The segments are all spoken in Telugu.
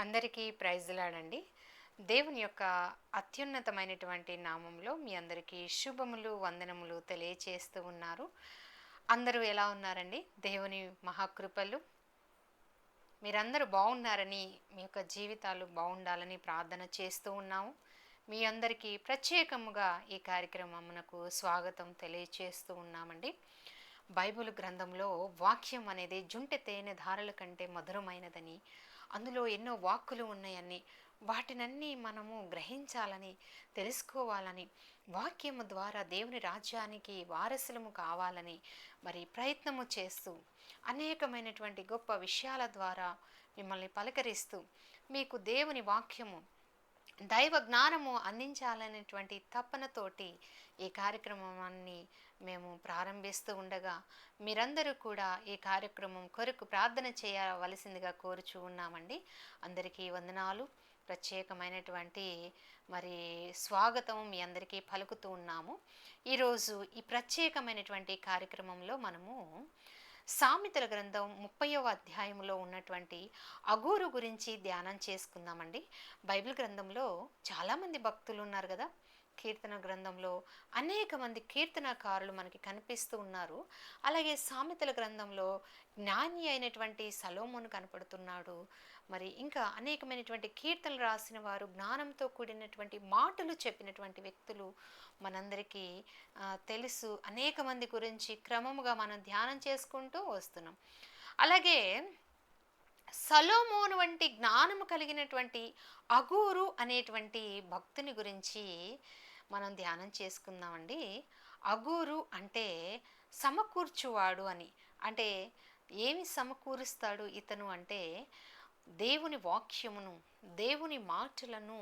అందరికీ ప్రైజ్లాడండి. దేవుని యొక్క అత్యున్నతమైనటువంటి నామంలో మీ అందరికీ శుభములు, వందనములు తెలియచేస్తూ ఉన్నారు. అందరూ ఎలా ఉన్నారండి? దేవుని మహాకృపలు మీరందరూ బాగున్నారని, మీ యొక్క జీవితాలు బాగుండాలని ప్రార్థన చేస్తూ ఉన్నాము. మీ అందరికీ ప్రత్యేకముగా ఈ కార్యక్రమమునకు స్వాగతం తెలియచేస్తూ ఉన్నామండి. బైబిల్ గ్రంథంలో వాక్యం అనేది జుంటె తేనె ధారల కంటే మధురమైనదని, అందులో ఎన్నో వాక్కులు ఉన్నాయని, వాటినన్నీ మనము గ్రహించాలని, తెలుసుకోవాలని, వాక్యము ద్వారా దేవుని రాజ్యానికి వారసులము కావాలని మరి ప్రయత్నము చేస్తూ అనేకమైనటువంటి గొప్ప విషయాల ద్వారా మిమ్మల్ని పలకరిస్తూ మీకు దేవుని వాక్యము దైవ జ్ఞానము అందించాలనేటువంటి తపనతోటి ఈ కార్యక్రమాన్ని మేము ప్రారంభిస్తూ ఉండగా మీరందరూ కూడా ఈ కార్యక్రమం కొరకు ప్రార్థన చేయవలసిందిగా కోరుచూ ఉన్నామండి. అందరికీ వందనాలు, ప్రత్యేకమైనటువంటి మరి స్వాగతం మీ అందరికీ పలుకుతూ ఉన్నాము. ఈరోజు ఈ ప్రత్యేకమైనటువంటి కార్యక్రమంలో మనము సామెతల గ్రంథం 30వ అధ్యాయంలో ఉన్నటువంటి అగూరు గురించి ధ్యానం చేసుకుందామండి. బైబిల్ గ్రంథంలో చాలామంది భక్తులు ఉన్నారు కదా. కీర్తన గ్రంథంలో అనేక మంది కీర్తనకారులు మనకి కనిపిస్తూ ఉన్నారు. అలాగే సామెతల గ్రంథంలో జ్ఞాని అయినటువంటి సలోమోను కనపడుతున్నాడు. మరి ఇంకా అనేకమైనటువంటి కీర్తనలు రాసిన వారు, జ్ఞానంతో కూడినటువంటి మాటలు చెప్పినటువంటి వ్యక్తులు మనందరికీ తెలుసు. అనేక మంది గురించి క్రమముగా మనం ధ్యానం చేసుకుంటూ వస్తున్నాం. అలాగే సలోమోను వంటి జ్ఞానము కలిగినటువంటి అగూరు అనేటువంటి భక్తుని గురించి మనం ధ్యానం చేసుకుందామండి. అగూరు అంటే సమకూర్చువాడు అని. అంటే ఏమి సమకూరుస్తాడు ఇతను అంటే దేవుని వాక్యమును, దేవుని మాటలను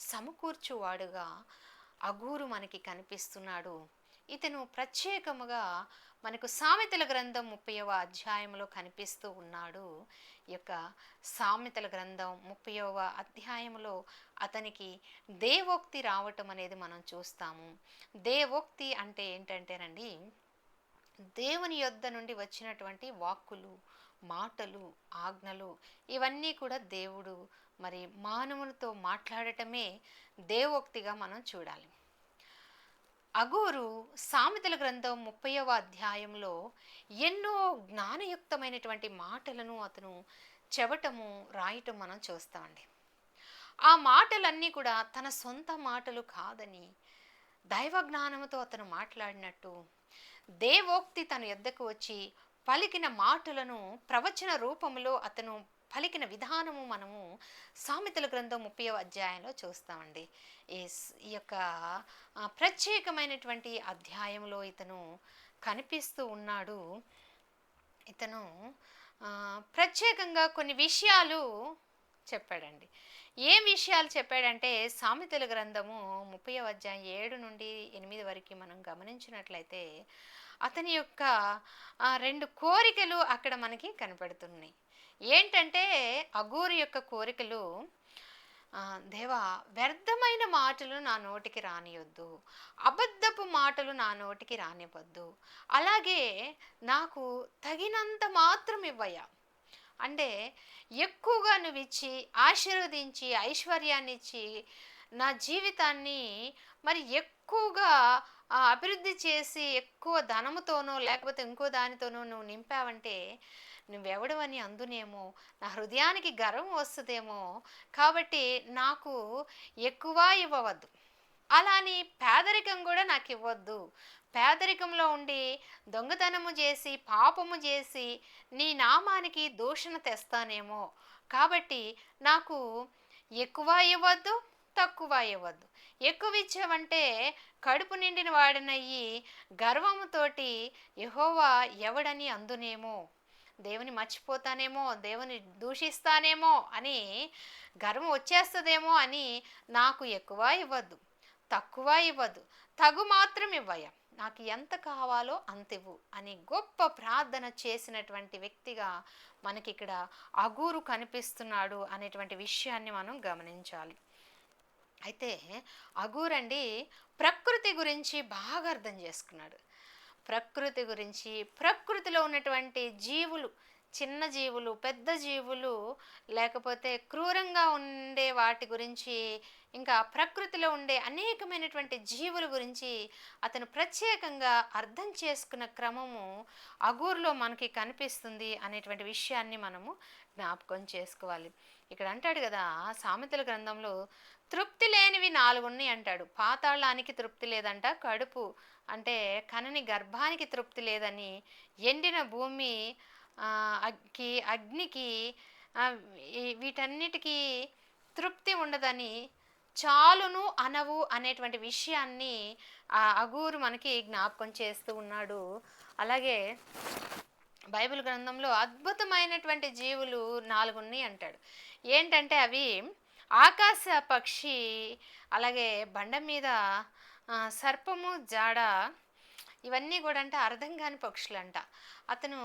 సమకూర్చువాడుగా అగూరు మనకి కనిపిస్తున్నాడు. ఇతను ప్రత్యేకముగా మనకు సామెతల గ్రంథం 30వ అధ్యాయంలో కనిపిస్తూ ఉన్నాడు. ఈ యొక్క సామెతల గ్రంథం 30వ అధ్యాయంలో అతనికి దేవోక్తి రావటం అనేది మనం చూస్తాము. దేవోక్తి అంటే ఏంటంటేనండి, దేవుని యొద్ద నుండి వచ్చినటువంటి వాక్కులు, మాటలు, ఆజ్ఞలు ఇవన్నీ కూడా దేవుడు మరి మానవునితో మాట్లాడటమే దేవోక్తిగా మనం చూడాలి. అగూరు సామెతల గ్రంథం 30వ అధ్యాయంలో ఎన్నో జ్ఞానయుక్తమైనటువంటి మాటలను అతను చెబటము, రాయటం మనం చూస్తామండి. ఆ మాటలన్నీ కూడా తన సొంత మాటలు కాదని, దైవ జ్ఞానముతో అతను మాట్లాడినట్టు, దేవోక్తి తన యొద్దకు వచ్చి పలికిన మాటలను ప్రవచన రూపంలో అతను పలికిన విధానము మనము సామెతల గ్రంథం 30వ అధ్యాయంలో చూస్తామండి. ఈ యొక్క ప్రత్యేకమైనటువంటి అధ్యాయంలో ఇతను కనిపిస్తూ ఉన్నాడు. ఇతను ప్రత్యేకంగా కొన్ని విషయాలు చెప్పాడండి. ఏం విషయాలు చెప్పాడంటే సామెతల గ్రంథము 30వ అధ్యాయం 7 నుండి 8 వరకు మనం గమనించినట్లయితే అతని యొక్క 2 కోరికలు అక్కడ మనకి కనపడుతున్నాయి. ఏంటంటే అగూరు యొక్క కోరికలు, దేవా వ్యర్థమైన మాటలు నా నోటికి రానియొద్దు, అబద్ధపు మాటలు నా నోటికి రానివ్వద్దు, అలాగే నాకు తగినంత మాత్రం ఇవ్వయ్యా. అంటే ఎక్కువగా నువ్వు ఇచ్చి ఆశీర్వదించి ఐశ్వర్యాన్ని ఇచ్చి నా జీవితాన్ని మరి ఎక్కువగా అభివృద్ధి చేసి ఎక్కువ ధనముతోనో లేకపోతే ఇంకో దానితోనో నువ్వు నింపావంటే నువ్వెవడవని అందునేమో, నా హృదయానికి గర్వం వస్తుందేమో, కాబట్టి నాకు ఎక్కువ ఇవ్వవద్దు. అలా అని పేదరికం కూడా నాకు ఇవ్వద్దు. పేదరికంలో ఉండి దొంగతనము చేసి పాపము చేసి నీ నామానికి దూషణ తెస్తానేమో, కాబట్టి నాకు ఎక్కువ ఇవ్వద్దు, తక్కువ ఇవ్వద్దు. ఎక్కువ ఇచ్చావంటే కడుపు నిండిన వాడినయ్యి గర్వముతోటి యెహోవా ఎవడని అందునేమో, దేవుని మర్చిపోతానేమో, దేవుని దూషిస్తానేమో అని గర్వం వచ్చేస్తుందేమో అని నాకు ఎక్కువ ఇవ్వద్దు, తక్కువ ఇవ్వద్దు, తగు మాత్రం ఇవ్వయ్యా, నాకు ఎంత కావాలో అంత ఇవ్వు అని గొప్ప ప్రార్థన చేసినటువంటి వ్యక్తిగా మనకి ఇక్కడ అగూరు కనిపిస్తున్నాడు అనేటువంటి విషయాన్ని మనం గమనించాలి. అయితే అగూరండి ప్రకృతి గురించి బాగా అర్థం చేసుకున్నాడు. ప్రకృతి గురించి, ప్రకృతిలో ఉన్నటువంటి జీవులు చిన్న జీవులు, పెద్ద జీవులు, లేకపోతే క్రూరంగా ఉండే వాటి గురించి, ఇంకా ప్రకృతిలో ఉండే అనేకమైనటువంటి జీవుల గురించి అతను ప్రత్యేకంగా అర్థం చేసుకున్న క్రమము అగూర్లో మనకి కనిపిస్తుంది అనేటువంటి విషయాన్ని మనము జ్ఞాపకం చేసుకోవాలి. ఇక్కడ అంటాడు కదా సామెతల గ్రంథంలో, తృప్తి లేనివి 4 ఉన్నాయి అంటాడు. పాతాళానికి తృప్తి లేదంట, కడుపు అంటే కనని గర్భానికి తృప్తి లేదని, ఎండిన భూమి అగ్నికి వీటన్నిటికీ తృప్తి ఉండదని, చాలును అనవు అనేటువంటి విషయాన్ని అగూరు మనకి జ్ఞాపకం చేస్తూ ఉన్నాడు. అలాగే బైబిల్ గ్రంథంలో అద్భుతమైనటువంటి జీవులు 4 ఉన్నాయి అంటాడు. ఏంటంటే అవి ఆకాశ పక్షి, అలాగే బండ మీద సర్పము జాడ, ఇవన్నీ కూడా అంటే అర్థం కాని పక్షులంట. అతను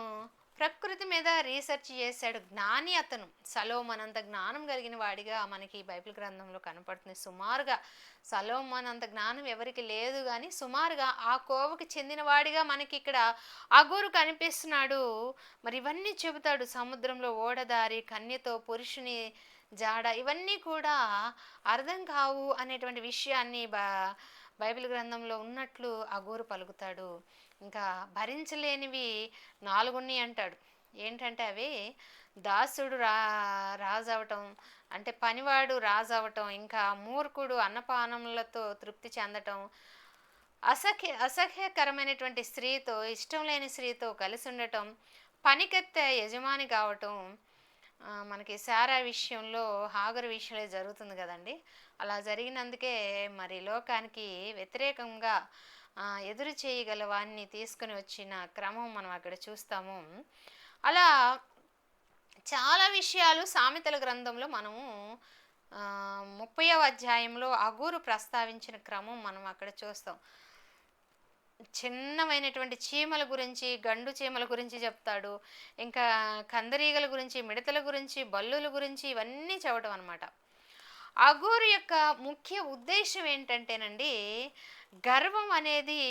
ప్రకృతి మీద రీసెర్చ్ చేశాడు. జ్ఞాని అతను. సలోమన్ అంత జ్ఞానం కలిగిన వాడిగా మనకి బైబిల్ గ్రంథంలో కనపడుతుంది. సుమారుగా సలోమన్ అంత జ్ఞానం ఎవరికి లేదు, కానీ సుమారుగా ఆ కోవకి చెందిన వాడిగా మనకి ఇక్కడ అగూరు కనిపిస్తున్నాడు. మరి ఇవన్నీ చెబుతాడు. సముద్రంలో ఓడదారి, కన్యతో పురుషుని జాడ, ఇవన్నీ కూడా అర్థం కావు అనేటువంటి విషయాన్ని బైబిల్ గ్రంథంలో ఉన్నట్లు అగూరు పలుకుతాడు. ఇంకా భరించలేనివి 4 ఉన్నాయి అంటాడు. ఏంటంటే అవి దాసుడు రాజు అవటం, అంటే పనివాడు రాజు అవటం, ఇంకా మూర్ఖుడు అన్నపానములతో తృప్తి చెందటం, అసహ్యకరమైనటువంటి స్త్రీతో, ఇష్టం లేని స్త్రీతో కలిసి ఉండటం, పనికెత్తే యజమాని కావటం. మనకి శారా విషయంలో, హాగరు విషయంలో జరుగుతుంది కదండి. అలా జరిగినందుకే మరి లోకానికి వ్యతిరేకంగా ఎదురు చేయగల వాడిని తీసుకుని వచ్చిన క్రమం మనం అక్కడ చూస్తాము. అలా చాలా విషయాలు సామెతల గ్రంథంలో మనము 30వ అధ్యాయంలో అగూరు ప్రస్తావించిన క్రమం మనం అక్కడ చూస్తాం. చిన్నమైనటువంటి చీమల గురించి, గండు చీమల గురించి చెప్తాడు. ఇంకా కందరీగల గురించి, మిడతల గురించి, బల్లుల గురించి, ఇవన్నీ చెప్పడం అనమాట. అగూరు యొక్క ముఖ్య ఉద్దేశం ఏంటంటేనండి, గర్వం అనేది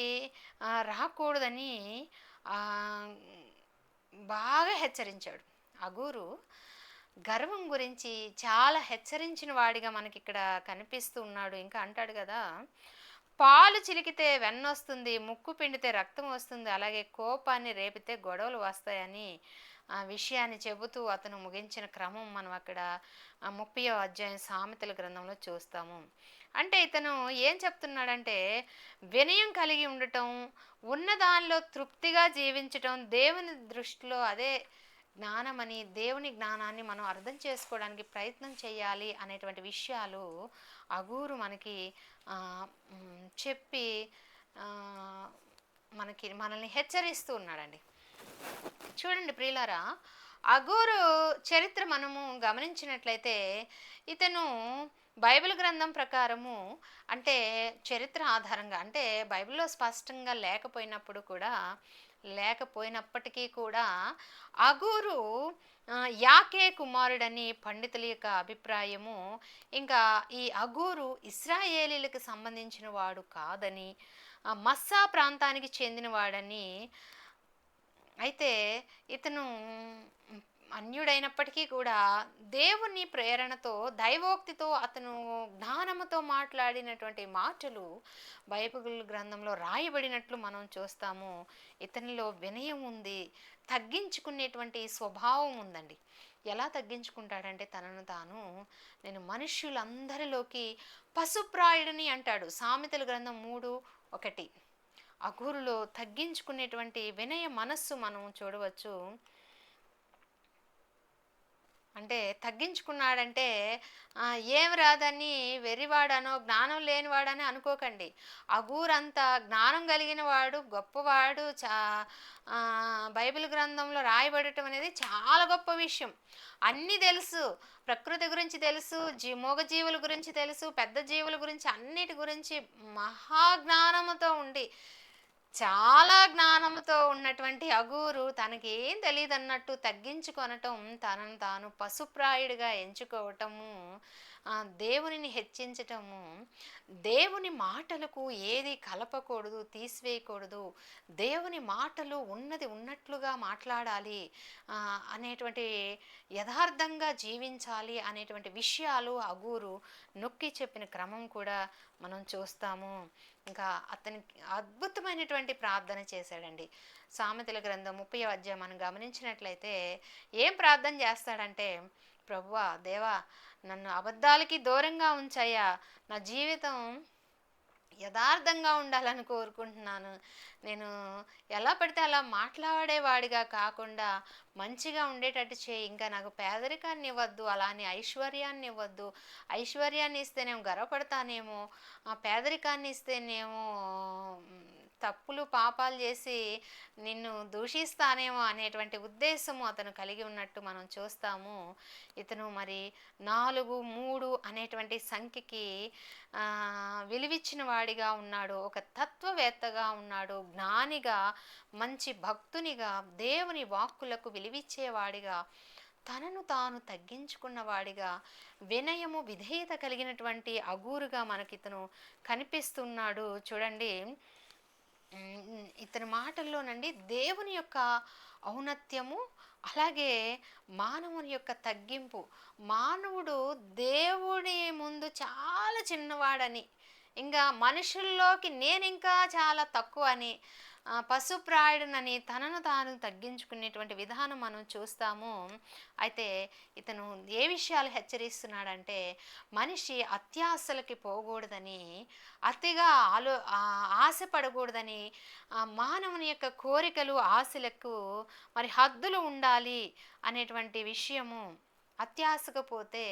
రాకూడదని బాగా హెచ్చరించాడు. అగూరు గర్వం గురించి చాలా హెచ్చరించిన వాడిగా మనకి ఇక్కడ కనిపిస్తూ ఉన్నాడు. ఇంకా అంటాడు కదా, పాలు చిలికితే వెన్నొస్తుంది, ముక్కు పిండితే రక్తం వస్తుంది, అలాగే కోపాన్ని రేపితే గొడవలు వస్తాయని ఆ విషయాన్ని చెబుతూ అతను ముగించిన క్రమం మనం అక్కడ 30వ అధ్యాయం సామెతల గ్రంథంలో చూస్తాము. అంటే ఇతను ఏం చెప్తున్నాడంటే, వినయం కలిగి ఉండటం, ఉన్న దానిలో తృప్తిగా జీవించటం, దేవుని దృష్టిలో అదే జ్ఞానమని, దేవుని జ్ఞానాన్ని మనం అర్థం చేసుకోవడానికి ప్రయత్నం చేయాలి అనేటువంటి విషయాలు అగూరు మనకి చెప్పి మనల్ని హెచ్చరిస్తూ ఉన్నాడండి. చూడండి ప్రియులారా, అగూరు చరిత్ర మనము గమనించినట్లయితే, ఇతను బైబిల్ గ్రంథం ప్రకారము, అంటే చరిత్ర ఆధారంగా, అంటే బైబిల్లో స్పష్టంగా లేకపోయినప్పటికీ కూడా అగూరు యాకే కుమారుడని పండితుల యొక్క అభిప్రాయము. ఇంకా ఈ అగూరు ఇశ్రాయేలీలకు సంబంధించిన వాడు కాదని, మస్సా ప్రాంతానికి చెందినవాడని, అయితే ఇతను అన్యుడైనప్పటికీ కూడా దేవుని ప్రేరణతో, దైవోక్తితో, అతను జ్ఞానముతో మాట్లాడినటువంటి మాటలు బైబిల్ గ్రంథంలో రాయబడినట్లు మనం చూస్తాము. ఇతనిలో వినయం ఉంది, తగ్గించుకునేటువంటి స్వభావం ఉందండి. ఎలా తగ్గించుకుంటాడంటే, తనను తాను, నేను మనుష్యులందరిలోకి పశుప్రాయుడిని అంటాడు. సామెతల గ్రంథం 3:1. అగూరులో తగ్గించుకునేటువంటి వినయ మనస్సు మనం చూడవచ్చు. అంటే తగ్గించుకున్నాడంటే ఏం రాదని వెర్రివాడనో, జ్ఞానం లేనివాడని అనుకోకండి. అగూరంతా జ్ఞానం కలిగిన వాడు, గొప్పవాడు. బైబిల్ గ్రంథంలో రాయబడటం అనేది చాలా గొప్ప విషయం. అన్నీ తెలుసు, ప్రకృతి గురించి తెలుసు, మూగజీవుల గురించి తెలుసు, పెద్ద జీవుల గురించి, అన్నిటి గురించి మహాజ్ఞానముతో ఉండి చాలా జ్ఞానంతో ఉన్నటువంటి అగూరు తనకేం తెలియదన్నట్టు తగ్గించుకొనటం, తనను తాను పశుప్రాయుడిగా ఎంచుకోవటము, దేవునిని హెచ్చించటము, దేవుని మాటలకు ఏది కలపకూడదు, తీసివేయకూడదు, దేవుని మాటలు ఉన్నది ఉన్నట్లుగా మాట్లాడాలి, అనేటువంటి యథార్థంగా జీవించాలి అనేటువంటి విషయాలు అగూరు నొక్కి చెప్పిన క్రమం కూడా మనం చూస్తాము. ఇంకా అతనికి అద్భుతమైనటువంటి ప్రార్థన చేశాడండి. సామెతల గ్రంథం 30వ అధ్యాయం మనం గమనించినట్లయితే ఏం ప్రార్థన చేస్తాడంటే, ప్రభువా దేవా, నన్ను అబద్ధాలకి దూరంగా ఉంచయ్యా, నా జీవితం యథార్థంగా ఉండాలని కోరుకుంటున్నాను. నేను ఎలా పడితే అలా మాట్లాడేవాడిగా కాకుండా మంచిగా ఉండేటట్టు చేయి. ఇంకా నాకు పేదరికాన్ని ఇవ్వద్దు, అలానే ఐశ్వర్యాన్ని ఇవ్వద్దు. ఐశ్వర్యాన్ని ఇస్తేనేమో గర్వపడతానేమో, ఆ పేదరికాన్ని ఇస్తేనేమో తప్పులు పాపాలు చేసి నిన్ను దూషిస్తానేమో అనేటువంటి ఉద్దేశము అతను కలిగి ఉన్నట్టు మనం చూస్తాము. ఇతను మరి 4, 3 అనేటువంటి సంఖ్యకి విలువిచ్చిన వాడిగా ఉన్నాడు, ఒక తత్వవేత్తగా ఉన్నాడు, జ్ఞానిగా, మంచి భక్తునిగా, దేవుని వాక్కులకు విలువిచ్చేవాడిగా, తనను తాను తగ్గించుకున్నవాడిగా, వినయము విధేయత కలిగినటువంటి అగూరుగా మనకితను కనిపిస్తున్నాడు. చూడండి, ఇతని మాటల్లోనండి దేవుని యొక్క ఔన్నత్యము, అలాగే మానవుని యొక్క తగ్గింపు. మానవుడు దేవుడి ముందు చాలా చిన్నవాడని, ఇంకా మనుషుల్లోకి నేను ఇంకా చాలా తక్కువ అని, పశుప్రాయుడునని తనను తాను తగ్గించుకునేటువంటి విధానం మనం చూస్తాము. అయితే ఇతను ఏ విషయాలు హెచ్చరిస్తున్నాడంటే, మనిషి అత్యాశలకి పోకూడదని, అతిగా ఆశపడకూడదని, మానవుని యొక్క కోరికలు ఆశలకు మరి హద్దులు ఉండాలి అనేటువంటి విషయము. అత్యాశకు పోతే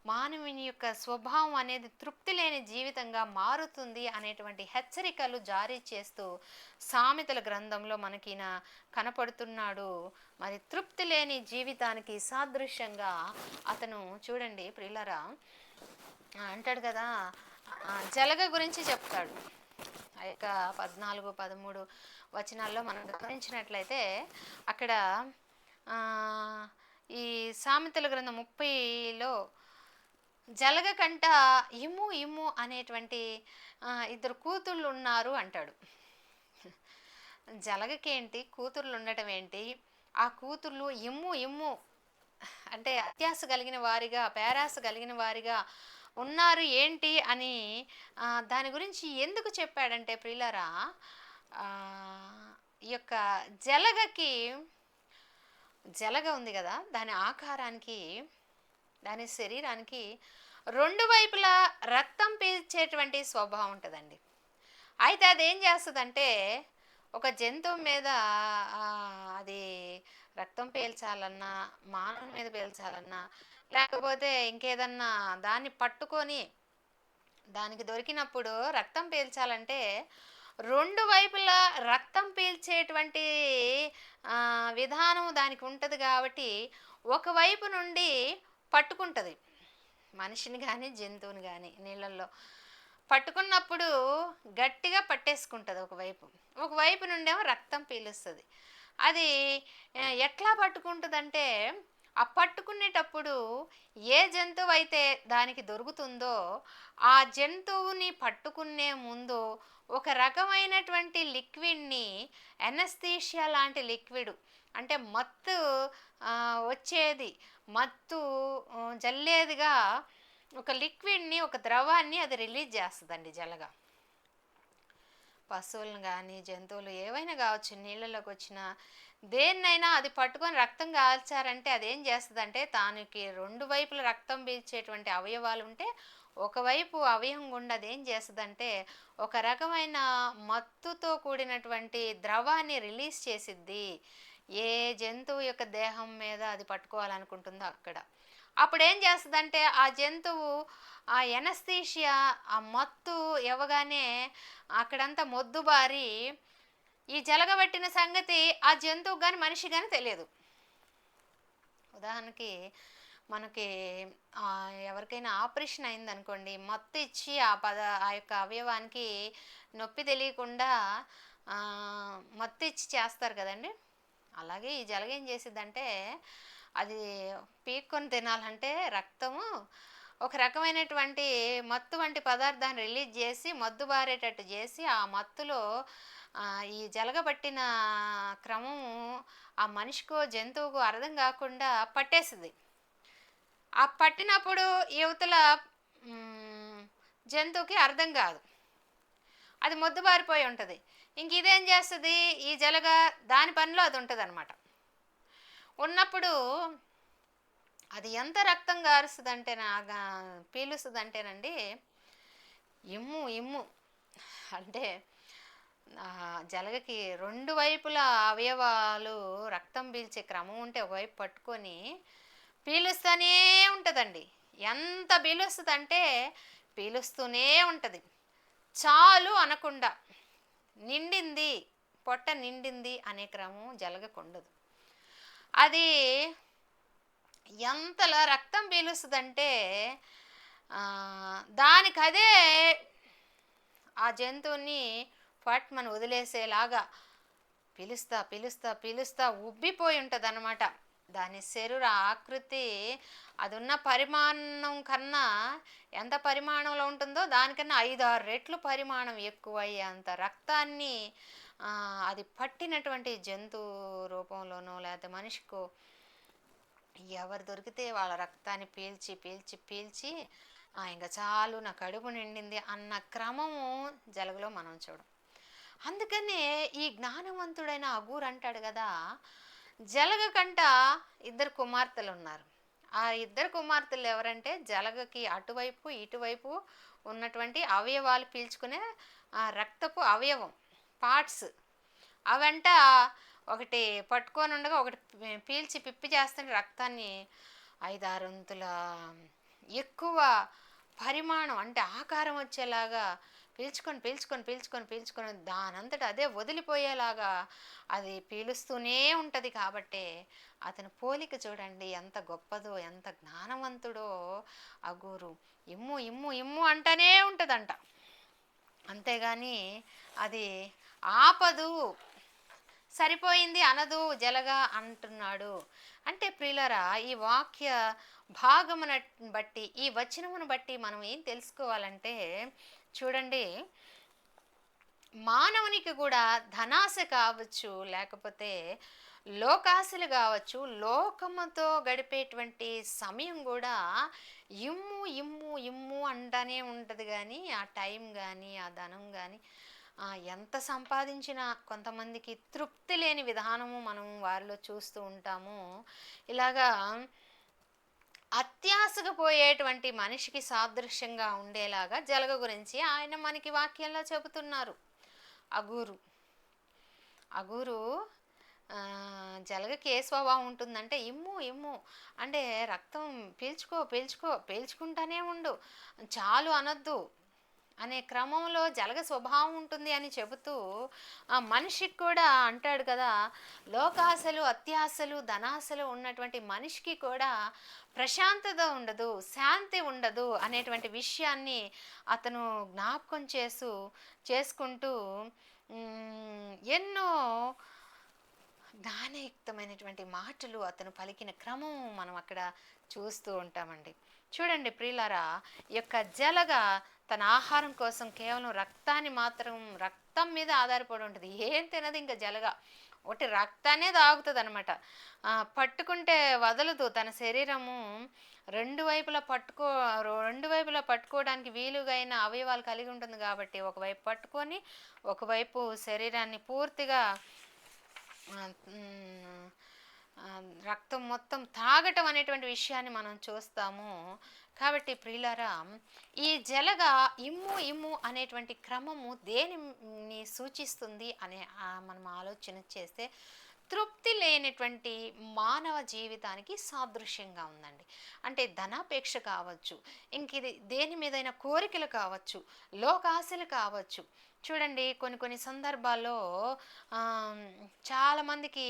మానవుని యొక్క స్వభావం అనేది తృప్తి లేని జీవితంగా మారుతుంది అనేటువంటి హెచ్చరికలు జారీ చేస్తూ సామెతల గ్రంథంలో మనకి కనపడుతున్నాడు. మరి తృప్తి లేని జీవితానికి సాదృశ్యంగా అతను, చూడండి ప్రియులరా, అంటాడు కదా, జలగ గురించి చెప్తాడు. ఆ యొక్క 14, 13 వచనాల్లో మనం గమనించినట్లయితే అక్కడ ఈ సామెతల గ్రంథం 30లో జలగ కంట ఇమ్ము ఇమ్ము అనేటువంటి 2 కూతుళ్ళు ఉన్నారు అంటాడు. జలగకేంటి కూతుర్లు ఉండటం ఏంటి? ఆ కూతుర్లు ఇమ్ము ఇమ్ము అంటే అత్యాశ కలిగిన వారిగా, పేరాశ కలిగిన వారిగా ఉన్నారు ఏంటి అని దాని గురించి ఎందుకు చెప్పాడంటే ప్రియులారా, ఈ యొక్క జలగ ఉంది కదా, దాని ఆకారానికి, దాని శరీరానికి 2 వైపులా రక్తం పీల్చేటువంటి స్వభావం ఉంటుందండి. అయితే అదేం చేస్తుందంటే, ఒక జంతువు మీద అది రక్తం పీల్చాలన్నా, మానవుని మీద పీల్చాలన్నా, లేకపోతే ఇంకేదన్నా దాన్ని పట్టుకొని దానికి దొరికినప్పుడు రక్తం పీల్చాలంటే 2 వైపులా రక్తం పీల్చేటువంటి విధానం దానికి ఉంటుంది. కాబట్టి ఒకవైపు నుండి పట్టుకుంటుంది మనిషిని కానీ జంతువుని కానీ. నీళ్ళల్లో పట్టుకున్నప్పుడు గట్టిగా పట్టేసుకుంటుంది ఒకవైపు నుండేమో రక్తం పీలుస్తుంది. అది ఎట్లా పట్టుకుంటుందంటే, ఆ పట్టుకునేటప్పుడు ఏ జంతువు అయితే దానికి దొరుకుతుందో ఆ జంతువుని పట్టుకునే ముందు ఒక రకమైనటువంటి లిక్విడ్ని, ఎనస్థీషియా లాంటి లిక్విడ్, అంటే మత్తు వచ్చేది, మత్తు జల్లేదిగా ఒక లిక్విడ్ని, ఒక ద్రవాన్ని అది రిలీజ్ చేస్తుందండి జలగ. పశువులను కానీ జంతువులు ఏవైనా కావచ్చు, నీళ్ళలోకి వచ్చిన దేన్నైనా అది పట్టుకొని రక్తం కాల్చారంటే అదేం చేస్తుందంటే, దానికి 2 వైపుల రక్తం పీల్చేటువంటి అవయవాలు ఉంటే ఒకవైపు అవయవం గుండా అదేం చేస్తుందంటే ఒక రకమైన మత్తుతో కూడినటువంటి ద్రవాన్ని రిలీజ్ చేసిద్ది. ఏ జంతువు యొక్క దేహం మీద అది పట్టుకోవాలనుకుంటుందో అక్కడ. అప్పుడు ఏం చేస్తుందంటే ఆ జంతువు ఆ ఎనస్థీషియా, ఆ మత్తు ఇవ్వగానే అక్కడంతా మొద్దుబారి ఈ జలగబట్టిన సంగతి ఆ జంతువు కానీ మనిషి కానీ తెలియదు. ఉదాహరణకి మనకి ఎవరికైనా ఆపరేషన్ అయిందనుకోండి, మత్తు ఇచ్చి ఆ యొక్క అవయవానికి నొప్పి తెలియకుండా మత్తు ఇచ్చి చేస్తారు కదండి. అలాగే ఈ జలగ ఏం చేసిద్దంటే, అది పీక్కొని తినాలంటే రక్తము ఒక రకమైనటువంటి మత్తు వంటి పదార్థాన్ని రిలీజ్ చేసి మద్దు బారేటట్టు చేసి ఆ మత్తులో ఈ జలగబట్టిన క్రమము ఆ మనిషికో జంతువుకో అర్థం కాకుండా పట్టేస్తుంది. ఆ పట్టినప్పుడు యువతల జంతువుకి అర్థం కాదు, అది మొద్దుబారిపోయి ఉంటుంది. ఇంక ఇదేం చేస్తుంది, ఈ జలగ దాని పనిలో అది ఉంటుంది అనమాట. ఉన్నప్పుడు అది ఎంత రక్తం గారుస్తుందంటే పీలుస్తుందంటేనండి, ఇమ్ము ఇమ్ము అంటే జలగకి రెండు వైపుల అవయవాలు రక్తం పీల్చే క్రమం ఉంటే ఒకవైపు పట్టుకొని పీలుస్తూనే ఉంటుందండి. ఎంత పీలుస్తుందంటే పీలుస్తూనే ఉంటుంది, చాలు అనకుండా. నిండింది, పొట్ట నిండింది అనే క్రమం జలగకుండదు. అది ఎంతలా రక్తం పీలుస్తుందంటే దానికి అదే ఆ జంతువుని మనం వదిలేసేలాగా పిలుస్తా పిలుస్తా పిలుస్తా ఉబ్బిపోయి ఉంటుంది అన్నమాట. దాని శరీర ఆకృతి అది ఉన్న పరిమాణం కన్నా ఎంత పరిమాణంలో ఉంటుందో దానికన్నా 5-6 రెట్లు పరిమాణం ఎక్కువ అయ్యేంత రక్తాన్ని అది పట్టినటువంటి జంతువు రూపంలోనో లేకపోతే మనిషికో ఎవరు దొరికితే వాళ్ళ రక్తాన్ని పీల్చి పీల్చి పీల్చి ఇంకా చాలు నా కడుపు నిండింది అన్న క్రమము జలగలో మనం చూడం. అందుకనే ఈ జ్ఞానవంతుడైన అగూర్ అంటాడు కదా, జలగ కంట 2 కుమార్తెలు ఉన్నారు. ఆ 2 కుమార్తెలు ఎవరంటే జలగకి అటువైపు ఇటువైపు ఉన్నటువంటి అవయవాలు పీల్చుకునే రక్తపు అవయవం పార్ట్స్ అవంట ఒకటి పట్టుకొని ఉండగా ఒకటి పీల్చి పిప్పి చేస్తుంటే రక్తాన్ని 5-6 వంతుల ఎక్కువ పరిమాణం అంటే ఆకారం వచ్చేలాగా పీల్చుకొని పీల్చుకొని పీల్చుకొని పీల్చుకొని దానంతట అదే వదిలిపోయేలాగా అది పీలుస్తూనే ఉంటుంది. కాబట్టి అతని పోలిక చూడండి ఎంత గొప్పదో, ఎంత జ్ఞానవంతుడో. అగూరు ఇమ్ము ఇమ్ము ఇమ్ము అంటూనే ఉంటుందంట, అంతేగాని అది ఆపదు, సరిపోయింది అనదు. జలగా అంటున్నాడు అంటే ప్రియులరా, ఈ వాక్య భాగమును బట్టి ఈ వచనమును బట్టి మనం ఏం తెలుసుకోవాలంటే చూడండి, మానవునికి కూడా ధనాశ కావచ్చు, లేకపోతే లోకాశలు కావచ్చు, లోకముతో గడిపేటువంటి సమయం కూడా ఇమ్ము ఇమ్ము ఇమ్ము అంటానే ఉంటుంది. కానీ ఆ టైం కానీ ఆ ధనం కానీ ఎంత సంపాదించినా కొంతమందికి తృప్తి లేని విధానము మనం వారిలో చూస్తూ ఉంటాము. ఇలాగా అత్యాశగా పోయేటువంటి మనిషికి సాదృశ్యంగా ఉండేలాగా జలగ గురించి ఆయన మనకి వాక్యంలో చెబుతున్నారు. అగూరు జలగకి ఏ స్వభావం ఉంటుందంటే ఇమ్ము ఇమ్ము అంటే రక్తం పీల్చుకో పీల్చుకో పీల్చుకుంటానే ఉండు, చాలు అనొద్దు అనే క్రమంలో జలగ స్వభావం ఉంటుంది అని చెబుతూ ఆ మనిషికి కూడా అంటాడు కదా, లోకాశలు అత్యాశలు ధనాశలు ఉన్నటువంటి మనిషికి కూడా ప్రశాంతత ఉండదు, శాంతి ఉండదు అనేటువంటి విషయాన్ని అతను జ్ఞాపకం చేసుకుంటూ ఎన్నో జ్ఞానయుక్తమైనటువంటి మాటలు అతను పలికిన క్రమం మనం అక్కడ చూస్తూ ఉంటామండి. చూడండి ప్రియులారా, ఈ యొక్క జలగ తన ఆహారం కోసం కేవలం రక్తం మీద ఆధారపడి ఉంటుంది. ఏం తినదు ఇంకా జలగ, ఒకటి రక్తానే తాగుతుంది అనమాట. పట్టుకుంటే వదలదు. తన శరీరము రెండు వైపులా పట్టుకోవడానికి వీలుగా అయిన అవయవాలు కలిగి ఉంటుంది కాబట్టి ఒకవైపు పట్టుకొని ఒకవైపు శరీరాన్ని పూర్తిగా రక్తం మొత్తం తాగటం అనేటువంటి విషయాన్ని మనం చూస్తాము. కాబట్టి ప్రియులారా, ఈ జలగ ఇమ్ము ఇమ్ము అనేటువంటి క్రమము దేనిని సూచిస్తుంది అనే మనం ఆలోచన చేస్తే తృప్తి లేనటువంటి మానవ జీవితానికి సాదృశ్యంగా ఉందండి. అంటే ధనాపేక్ష కావచ్చు, ఇంక ఇది దేని మీదైనా కోరికలు కావచ్చు, లోకాశలు కావచ్చు. చూడండి కొన్ని సందర్భాల్లో చాలామందికి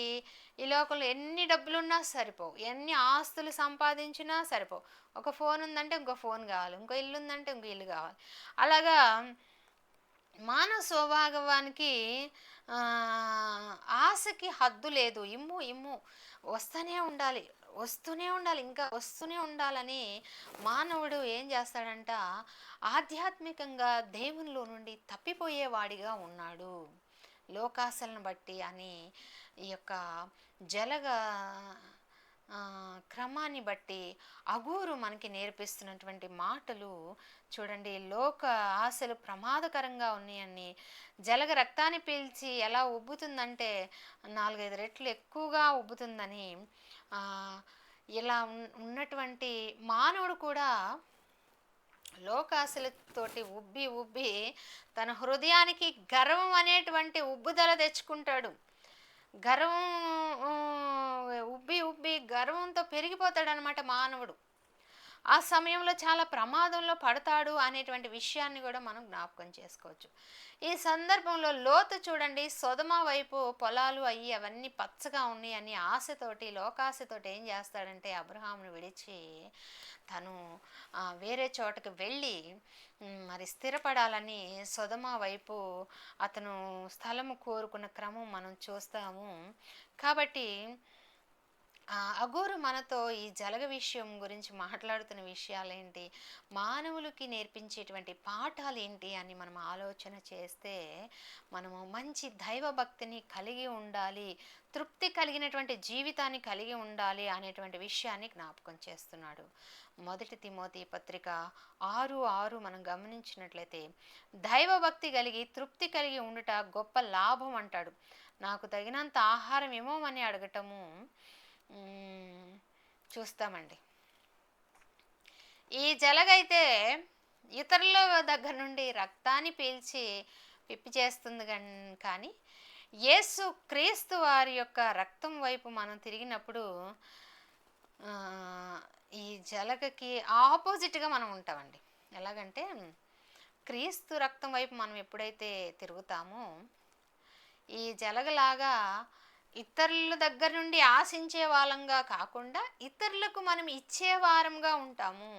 ఈ లోకంలో ఎన్ని డబ్బులున్నా సరిపోవు, ఎన్ని ఆస్తులు సంపాదించినా సరిపోవు. ఒక ఫోన్ ఉందంటే ఇంకో ఫోన్ కావాలి, ఇంకో ఇల్లు ఉందంటే ఇంకో ఇల్లు కావాలి. అలాగా మానవ స్వభావానికి ఆ, ఆశకి హద్దు లేదు. ఇమ్ము ఇమ్ము వస్తూనే ఉండాలి, వస్తూనే ఉండాలి, ఇంకా వస్తూనే ఉండాలని మానవుడు ఏం చేస్తాడంట, ఆధ్యాత్మికంగా దేవునిలో నుండి తప్పిపోయేవాడిగా ఉన్నాడు. లోకాశలను బట్టి అని ఈ యొక్క జలగ ఆ, క్రమాన్ని బట్టి అగూరు మనకి నేర్పిస్తున్నటువంటి మాటలు చూడండి. లోక ఆశలు ప్రమాదకరంగా ఉన్నాయని, జలగ రక్తాన్ని పీల్చి ఎలా ఉబ్బుతుందంటే 4-5 రెట్లు ఎక్కువగా ఉబ్బుతుందని, ఆ, ఇలా ఉన్నటువంటి మానవుడు కూడా లోకాశలతోటి ఉబ్బి ఉబ్బి తన హృదయానికి గర్వం అనేటువంటి ఉబ్బుదల తెచ్చుకుంటాడు. గర్వం ఆ, ఉబ్బి ఉబ్బి గర్వంతో పెరిగిపోతాడనమాట మానవుడు. ఆ సమయంలో చాలా ప్రమాదంలో పడతాడు అనేటువంటి విషయాన్ని కూడా మనం జ్ఞాపకం చేసుకోవచ్చు. ఈ సందర్భంలో లోతు చూడండి, సొదమ వైపు పొలాలు అయ్యి అవన్నీ పచ్చగా ఉన్నాయి అని ఆశతోటి, లోకాశతోటి ఏం చేస్తాడంటే అబ్రహామును విడిచి తను వేరే చోటకి వెళ్ళి మరి స్థిరపడాలని సొదమ వైపు అతను స్థలము కోరుకున్న క్రమం మనం చూస్తాము. కాబట్టి అఘోరు మనతో ఈ జలగ విషయం గురించి మాట్లాడుతున్న విషయాలేంటి, మానవులకి నేర్పించేటువంటి పాఠాలు ఏంటి అని మనం ఆలోచన చేస్తే మనము మంచి దైవభక్తిని కలిగి ఉండాలి, తృప్తి కలిగినటువంటి జీవితాన్ని కలిగి ఉండాలి అనేటువంటి విషయాన్ని జ్ఞాపకం చేస్తున్నాడు. 1 తిమోతి పత్రిక 6:6 మనం గమనించినట్లయితే, దైవభక్తి కలిగి తృప్తి కలిగి ఉండుట గొప్ప లాభం అంటాడు. నాకు తగినంత ఆహారం ఇవ్వమని అడగటము చూస్తామండి. ఈ జలగైతే ఇతరుల దగ్గర నుండి రక్తాన్ని పీల్చి పిప్పి చేస్తుంది కానీ యేసు క్రీస్తు వారి యొక్క రక్తం వైపు మనం తిరిగినప్పుడు ఈ జలగకి ఆపోజిట్గా మనం ఉంటామండి. ఎలాగంటే క్రీస్తు రక్తం వైపు మనం ఎప్పుడైతే తిరుగుతామో ఈ జలగలాగా ఇతరుల దగ్గర నుండి ఆశించే వాళ్ళంగా కాకుండా ఇతరులకు మనం ఇచ్చే వారంగా ఉంటాము.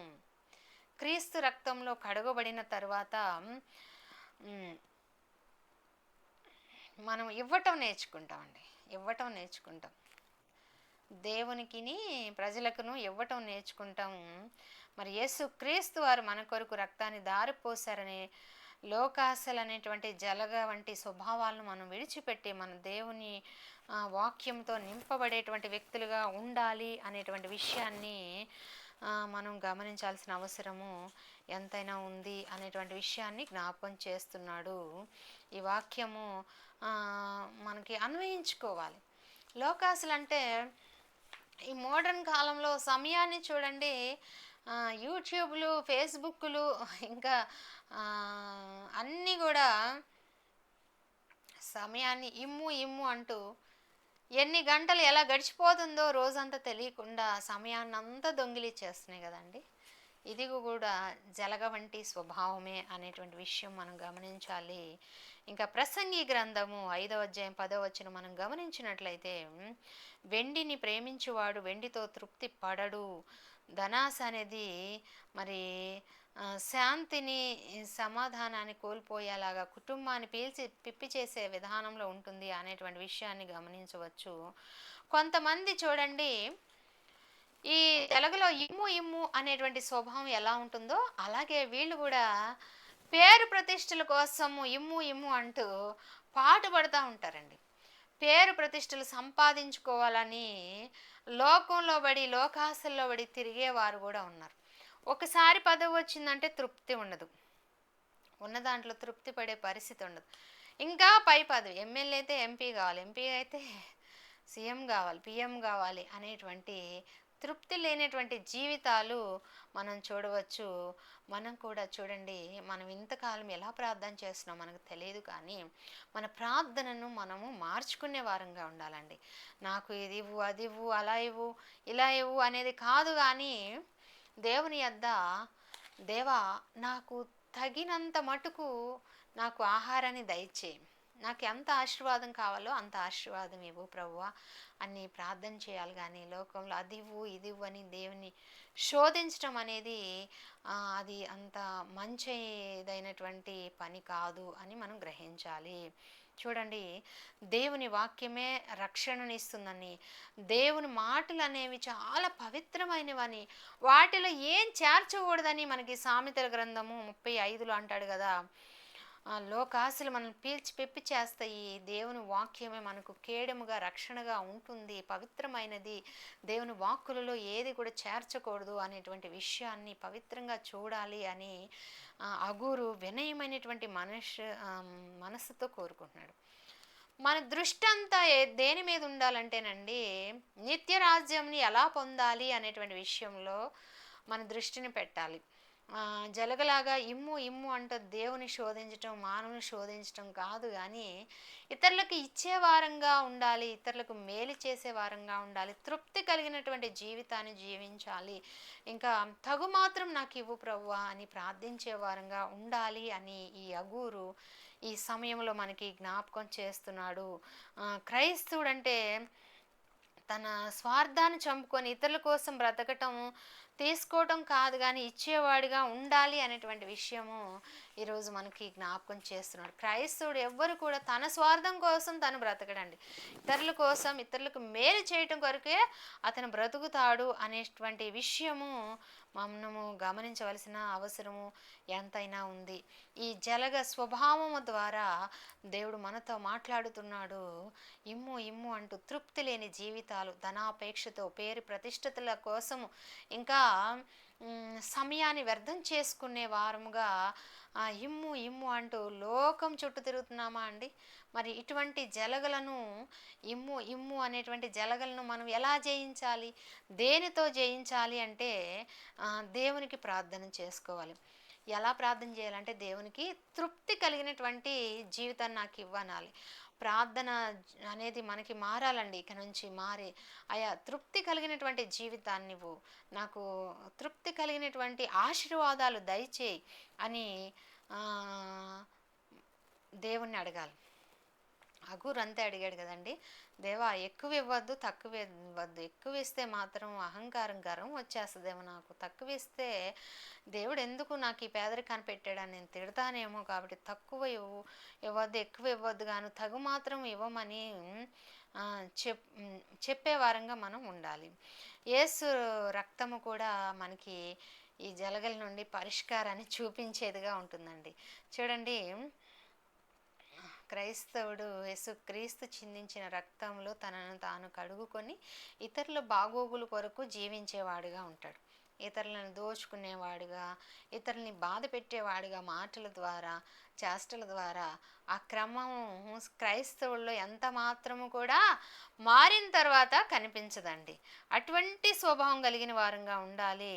క్రీస్తు రక్తంలో కడగబడిన తర్వాత మనం ఇవ్వటం నేర్చుకుంటామండి. ఇవ్వటం నేర్చుకుంటాం, దేవునికిని ప్రజలకును ఇవ్వటం నేర్చుకుంటాం. మరి యేసు క్రీస్తు వారు మన కొరకు రక్తాన్ని దారిపోసారని లోకాశలు అనేటువంటి జలగ వంటి స్వభావాలను మనం విడిచిపెట్టి మన దేవుని వాక్యంతో నింపబడేటువంటి వ్యక్తులుగా ఉండాలి అనేటువంటి విషయాన్ని మనం గమనించాల్సిన అవసరము ఎంతైనా ఉంది అనేటువంటి విషయాన్ని జ్ఞాపకం చేస్తున్నాడు. ఈ వాక్యము మనకి అన్వయించుకోవాలి. లోకాశలు అంటే ఈ మోడర్న్ కాలంలో సమయాన్ని చూడండి, యూట్యూబ్లు, ఫేస్బుక్లు, ఇంకా అన్నీ కూడా సమయాన్ని ఇమ్ము ఇమ్ము అంటూ ఎన్ని గంటలు ఎలా గడిచిపోతుందో రోజంతా తెలియకుండా సమయాన్ని అంతా దొంగిలిచ్చేస్తున్నాయి కదండి. ఇది కూడా జలగ వంటి స్వభావమే అనేటువంటి విషయం మనం గమనించాలి. ఇంకా ప్రసంగి గ్రంథము 5వ అధ్యాయం 10వ వచనం మనం గమనించినట్లయితే, వెండిని ప్రేమించువాడు వెండితో తృప్తి పడడు, ధనాశ అనేది మరి శాంతిని, సమాధానాన్ని కోల్పోయేలాగా కుటుంబాన్ని పిప్పి చేసే విధానంలో ఉంటుంది అనేటువంటి విషయాన్ని గమనించవచ్చు. కొంతమంది చూడండి, ఈ తెలుగులో ఇమ్ము ఇమ్ము అనేటువంటి స్వభావం ఎలా ఉంటుందో అలాగే వీళ్ళు కూడా పేరు ప్రతిష్టల కోసము ఇమ్ము ఇమ్ము అంటూ పాటుపడుతూ ఉంటారండి. పేరు ప్రతిష్టలు సంపాదించుకోవాలని లోకంలో పడి, లోకాశల్లో పడి తిరిగేవారు కూడా ఉన్నారు. ఒకసారి పదవి వచ్చిందంటే తృప్తి ఉండదు, ఉన్న దాంట్లో తృప్తి పడే పరిస్థితి ఉండదు. ఇంకా పై పదవి, ఎమ్మెల్యే అయితే ఎంపీ కావాలి, ఎంపీ అయితే సీఎం కావాలి, పిఎం కావాలి అనేటువంటి తృప్తి లేనటువంటి జీవితాలు మనం చూడవచ్చు. మనం కూడా చూడండి, మనం ఇంతకాలం ఎలా ప్రార్థన చేస్తున్నాం మనకు తెలియదు, కానీ మన ప్రార్థనను మనము మార్చుకునే వారంగా ఉండాలండి. నాకు ఇది ఇవ్వు, అది ఇవ్వు, అలా ఇవ్వు, ఇలా ఇవ్వు అనేది కాదు, కానీ దేవుని యొద్ద, దేవా నాకు తగినంత మటుకు నాకు ఆహారాన్ని దయచేయి, నాకు ఎంత ఆశీర్వాదం కావాలో అంత ఆశీర్వాదం ఇవ్వు ప్రభువా అని ప్రార్థన చేయాలి. కానీ లోకంలో అది ఇవ్వు ఇది ఇవ్వు అని దేవుని శోధించడం అనేది అది అంత మంచిదైనటువంటి పని కాదు అని మనం గ్రహించాలి. చూడండి, దేవుని వాక్యమే రక్షణనిస్తుందని, దేవుని మాటలు అనేవి చాలా పవిత్రమైనవని, వాటిలో ఏం చేర్చకూడదని మనకి సామెతల గ్రంథము 35లో అంటాడు కదా. లోకాశలు మనల్ని పీల్చి పెప్పి చేస్తాయి, దేవుని వాక్యమే మనకు కేడముగా రక్షణగా ఉంటుంది, పవిత్రమైనది, దేవుని వాక్కులలో ఏది కూడా చేర్చకూడదు అనేటువంటి విషయాన్ని పవిత్రంగా చూడాలి అని అగూరు వినయమైనటువంటి మనస్సుతో కోరుకుంటున్నాడు. మన దృష్టి అంతా దేని మీద ఉండాలంటేనండి, నిత్య రాజ్యంని ఎలా పొందాలి అనేటువంటి విషయంలో మన దృష్టిని పెట్టాలి. జలగలాగా ఇమ్ము ఇమ్ము అంటూ దేవుని శోధించటం, మానవుని శోధించటం కాదు, కానీ ఇతరులకు ఇచ్చే వారంగా ఉండాలి, ఇతరులకు మేలు చేసే వారంగా ఉండాలి, తృప్తి కలిగినటువంటి జీవితాన్ని జీవించాలి. ఇంకా తగు మాత్రం నాకు ఇవ్వు ప్రభువా అని ప్రార్థించే వారంగా ఉండాలి అని ఈ అగూరు ఈ సమయంలో మనకి జ్ఞాపకం చేస్తున్నాడు. క్రైస్తవుడంటే తన స్వార్థాన్ని చంపుకొని ఇతరుల కోసం బ్రతకటం, తీసుకోవటం కాదు, కానీ ఇచ్చేవాడిగా ఉండాలి అనేటువంటి విషయము ఈరోజు మనకి జ్ఞాపకం చేస్తున్నాడు. క్రైస్తవుడు ఎవ్వరు కూడా తన స్వార్థం కోసం తను బ్రతకడండి, ఇతరుల కోసం, ఇతరులకు మేలు చేయటం కొరకే అతను బ్రతుకుతాడు అనేటువంటి విషయము మనము గమనించవలసిన అవసరము ఎంతైనా ఉంది. ఈ జలగ స్వభావము ద్వారా దేవుడు మనతో మాట్లాడుతున్నాడు. ఇమ్ము ఇమ్ము అంటూ తృప్తి లేని జీవితాలు, ధనాపేక్షతో, పేరు ప్రతిష్టతల కోసము, ఇంకా సమయాన్ని వ్యర్థం చేసుకునే వారముగా ఇమ్ము ఇమ్ము అంటూ లోకం చుట్టూ తిరుగుతున్నామా అండి? మరి ఇటువంటి జలగలను, ఇమ్ము ఇమ్ము అనేటువంటి జలగలను మనం ఎలా జయించాలి? దేనితో జయించాలి అంటే దేవునికి ప్రార్థన చేసుకోవాలి. ఎలా ప్రార్థన చేయాలంటే, దేవునికి తృప్తి కలిగినటువంటి జీవితాన్ని నాకు ఇవ్వనాలి. ప్రార్థన అనేది మనకి మారాలండి. ఇక నుంచి మారి అయా తృప్తి కలిగినటువంటి జీవితాన్ని నువ్వు నాకు తృప్తి కలిగినటువంటి ఆశీర్వాదాలు దయచేయి అని దేవుణ్ణి అడగాలి. అగూరు అంతే అడిగాడు కదండి, దేవా ఎక్కువ ఇవ్వద్దు, తక్కువ ఇవ్వద్దు. ఎక్కువ ఇస్తే మాత్రం అహంకారం, గర్వం వచ్చేస్తుందేమో నాకు. తక్కువ ఇస్తే దేవుడు ఎందుకు నాకు ఈ పేదరికాన్ని పెట్టాడని నేను తిడతానేమో, కాబట్టి తక్కువ ఇవ్వద్దు, ఎక్కువ ఇవ్వద్దు, గాను తగు మాత్రం ఇవ్వమని చెప్పే వారంగా మనం ఉండాలి. యేసు రక్తము కూడా మనకి ఈ జలగల నుండి పరిష్కారాన్ని చూపించేదిగా ఉంటుందండి. చూడండి, క్రైస్తవుడు యేసుక్రీస్తు చిందించిన రక్తంలో తనను తాను కడుగుకొని ఇతరుల బాగోగుల కొరకు జీవించేవాడుగా ఉంటాడు. ఇతరులను దోచుకునేవాడుగా, ఇతరుల్ని బాధ పెట్టేవాడుగా మాటల ద్వారా, చేష్టల ద్వారా ఆ క్రమం క్రైస్తవుల్లో ఎంత మాత్రము కూడా మారిన తర్వాత కనిపించదండి. అటువంటి స్వభావం కలిగిన వారంగా ఉండాలి.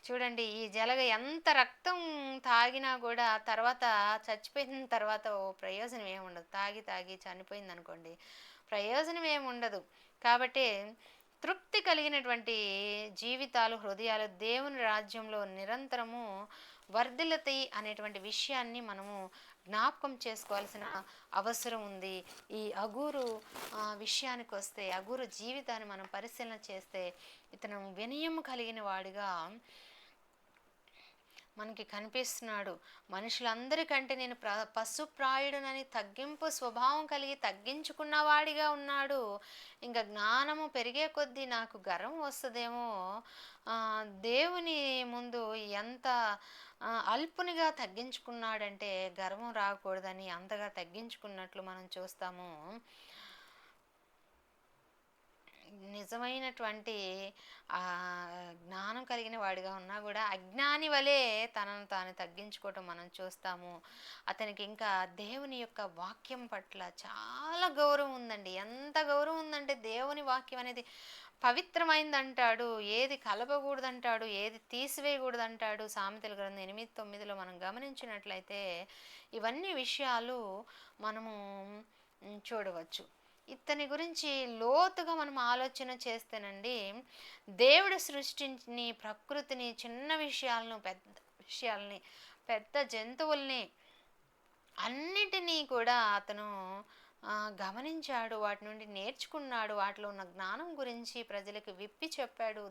చూడండి, ఈ జలగ ఎంత రక్తం తాగినా కూడా తర్వాత చచ్చిపోయిన తర్వాత ప్రయోజనం ఏముండదు. తాగి తాగి చనిపోయింది అనుకోండి, ప్రయోజనం ఏముండదు. కాబట్టి తృప్తి కలిగినటువంటి జీవితాలు, హృదయాలు దేవుని రాజ్యంలో నిరంతరము వర్ధిల్లుతాయి అనేటువంటి విషయాన్ని మనము జ్ఞాపకం చేసుకోవాల్సిన అవసరం ఉంది. ఈ అగూరు విషయానికి వస్తే, అగూరు జీవితాన్ని మనం పరిశీలన చేస్తే, ఇతను వినయం కలిగిన వాడిగా మనకి కనిపిస్తున్నాడు. మనుషులందరికంటే నేను పశుప్రాయుడునని తగ్గింపు స్వభావం కలిగి తగ్గించుకున్నవాడిగా ఉన్నాడు. ఇంకా జ్ఞానము పెరిగే కొద్దీ నాకు గర్వం వస్తుందేమో. దేవుని ముందు ఎంత అల్పునిగా తగ్గించుకున్నాడంటే, గర్వం రాకూడదని అంతగా తగ్గించుకున్నట్లు మనం చూస్తాము. నిజమైనటువంటి జ్ఞానం కలిగిన వాడిగా ఉన్నా కూడా అజ్ఞాని వలె తనను తాను తగ్గించుకోవటం మనం చూస్తాము. అతనికి ఇంకా దేవుని యొక్క వాక్యం పట్ల చాలా గౌరవం ఉందండి. ఎంత గౌరవం ఉందంటే, దేవుని వాక్యం అనేది పవిత్రమైందంటాడు, ఏది కలపకూడదంటాడు, ఏది తీసివేయకూడదంటాడు. సామెతల గ్రంథం 8:9లో మనం గమనించినట్లయితే ఇవన్నీ విషయాలు మనము చూడవచ్చు. ఇతని గురించి లోతుగా మనం ఆలోచన చేస్తేనండి, దేవుడు సృష్టిని, ప్రకృతిని, చిన్న విషయాలను, పెద్ద విషయాలని, పెద్ద జంతువుల్ని, అన్నిటినీ కూడా అతను గమనించాడు. వాటి నుండి నేర్చుకున్నాడు. వాటిలో ఉన్న జ్ఞానం గురించి ప్రజలకు విప్పి చెప్పాడు.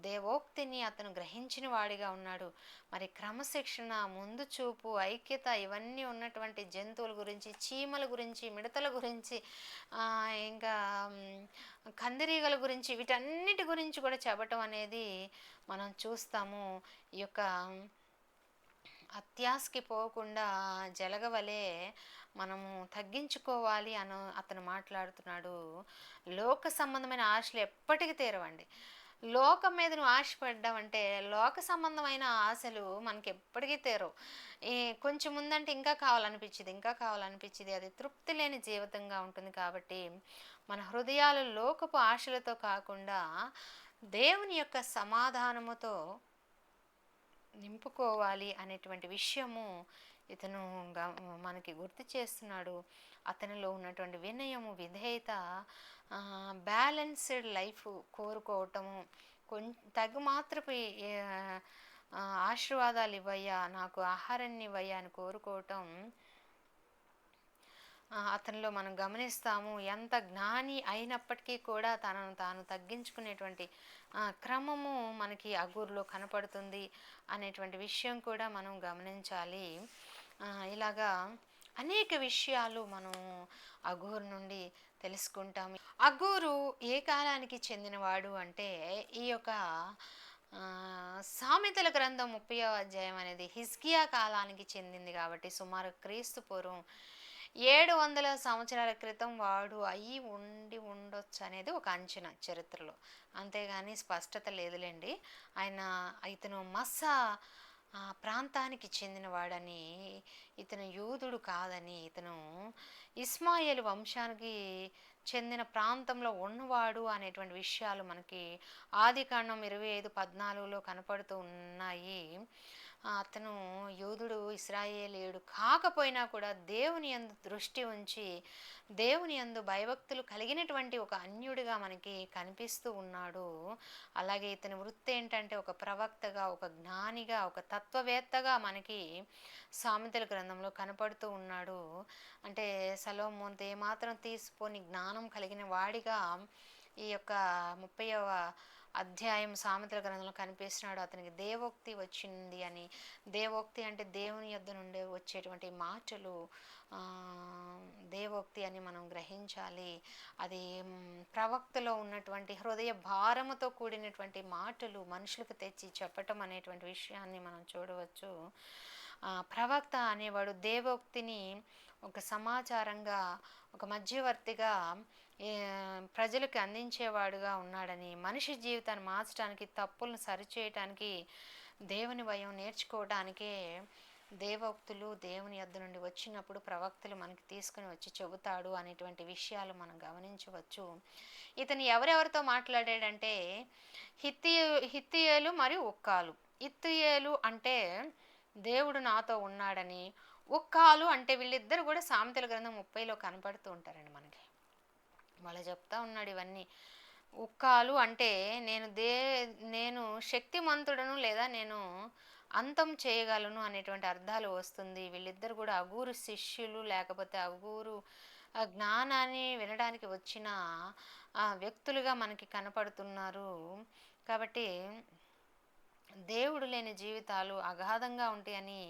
దేవోక్తిని అతను గ్రహించిన వాడిగా ఉన్నాడు. మరి క్రమశిక్షణ, ముందు చూపు, ఐక్యత ఇవన్నీ ఉన్నటువంటి జంతువుల గురించి, చీమల గురించి, మిడతల గురించి, ఇంకా కందిరీగల గురించి, వీటన్నిటి గురించి కూడా చెప్పటం అనేది మనం చూస్తాము. ఈ యొక్క అత్యాశకి పోకుండా జలగవలే మనము తగ్గించుకోవాలి అని అతను మాట్లాడుతున్నాడు. లోక సంబంధమైన ఆశలు ఎప్పటికీ తీరవండి. లోకం మీద నువ్వు ఆశపడ్డావంటే లోక సంబంధమైన ఆశలు మనకి ఎప్పటికీ తీరవు. ఈ కొంచెం ముందంటే ఇంకా కావాలనిపించింది, ఇంకా కావాలనిపించింది, అది తృప్తి లేని జీవితంగా ఉంటుంది. కాబట్టి మన హృదయాలు లోకపు ఆశలతో కాకుండా దేవుని యొక్క సమాధానముతో నింపుకోవాలి అనేటువంటి విషయము ఇతను మనకి గుర్తు చేస్తున్నాడు. అతనిలో ఉన్నటువంటి వినయము, విధేయత, బ్యాలెన్స్డ్ లైఫ్ కోరుకోవటము, తగు మాత్రపు ఆశీర్వాదాలు ఇవ్వయ్యా, నాకు ఆహారాన్ని ఇవ్వయ్యా అని కోరుకోవటం అతనిలో మనం గమనిస్తాము. ఎంత జ్ఞాని అయినప్పటికీ కూడా తనను తాను తగ్గించుకునేటువంటి క్రమము మనకి అగూరులో కనపడుతుంది అనేటువంటి విషయం కూడా మనం గమనించాలి. ఇలాగా అనేక విషయాలు మనం అగూరు నుండి తెలుసుకుంటాము. అగూరు ఏ కాలానికి చెందినవాడు అంటే ఈ యొక్క సామెతల గ్రంథం 30వ అధ్యాయం అనేది హిజ్కియా కాలానికి చెందింది. కాబట్టి సుమారు క్రీస్తు పూర్వం 700 సంవత్సరాల క్రితం వాడు అయి ఉండొచ్చు అనేది ఒక అంచనా చరిత్రలో. అంతేగాని స్పష్టత లేదులేండి. ఇతను మస్సా ప్రాంతానికి చెందినవాడని, ఇతను యూదుడు కాదని, ఇతను ఇస్మాయేలు వంశానికి చెందిన ప్రాంతంలో ఉన్నవాడు అనేటువంటి విషయాలు మనకి ఆదికాండం 25:14 కనపడుతూ ఉన్నాయి. అతను యూదుడు, ఇశ్రాయేలీయుడు కాకపోయినా కూడా దేవుని యందు దృష్టి ఉంచి దేవుని యందు భయభక్తులు కలిగినటువంటి ఒక అన్యుడిగా మనకి కనిపిస్తూ ఉన్నాడు. అలాగే ఇతని వృత్తి ఏంటంటే ఒక ప్రవక్తగా, ఒక జ్ఞానిగా, ఒక తత్వవేత్తగా మనకి సామెతల గ్రంథంలో కనపడుతూ ఉన్నాడు. అంటే సొలొమోను ఏమాత్రం తీసిపోని జ్ఞానం కలిగిన వాడిగా ఈ యొక్క 30వ అధ్యాయం సామెతల గ్రంథంలో కనిపిస్తున్నాడు. అతనికి దేవోక్తి వచ్చింది అని. దేవోక్తి అంటే దేవుని యొద్ద నుండి వచ్చేటువంటి మాటలు దేవోక్తి అని మనం గ్రహించాలి. అది ప్రవక్తలో ఉన్నటువంటి హృదయ భారముతో కూడినటువంటి మాటలు మనుషులకు తెచ్చి చెప్పటం అనేటువంటి విషయాన్ని మనం చూడవచ్చు. ప్రవక్త అనేవాడు దేవోక్తిని ఒక సమాచారంగా, ఒక మధ్యవర్తిగా ప్రజలకు అందించేవాడుగా ఉన్నాడని, మనిషి జీవితాన్ని మార్చడానికి, తప్పులను సరిచేయటానికి, దేవుని భయం నేర్చుకోవడానికే దేవోక్తులు దేవుని యొద్ద నుండి వచ్చినప్పుడు ప్రవక్తలు మనకి తీసుకుని వచ్చి చెబుతాడు అనేటువంటి విషయాలు మనం గమనించవచ్చు. ఇతను ఎవరెవరితో మాట్లాడాడంటే హిత్తీయేలు మరియు ఉక్కాలు. హిత్తీయేలు అంటే దేవుడు నాతో ఉన్నాడని, ఉక్కాలు అంటే వీళ్ళిద్దరు కూడా సామెతల గ్రంథం 30లో కనపడుతూ ఉంటారండి మనకి. వాళ్ళు చెప్తా ఉన్నాడు ఇవన్నీ. ఉక్కాలు అంటే నేను శక్తిమంతుడను లేదా నేను అంతం చేయగలను అనేటువంటి అర్థాలు వస్తుంది. వీళ్ళిద్దరు కూడా అగూరు శిష్యులు, లేకపోతే అగూరు జ్ఞానాన్ని వినడానికి వచ్చిన వ్యక్తులుగా మనకి కనపడుతున్నారు. కాబట్టి దేవుడు లేని జీవితాలు అగాధంగా ఉంటాయని,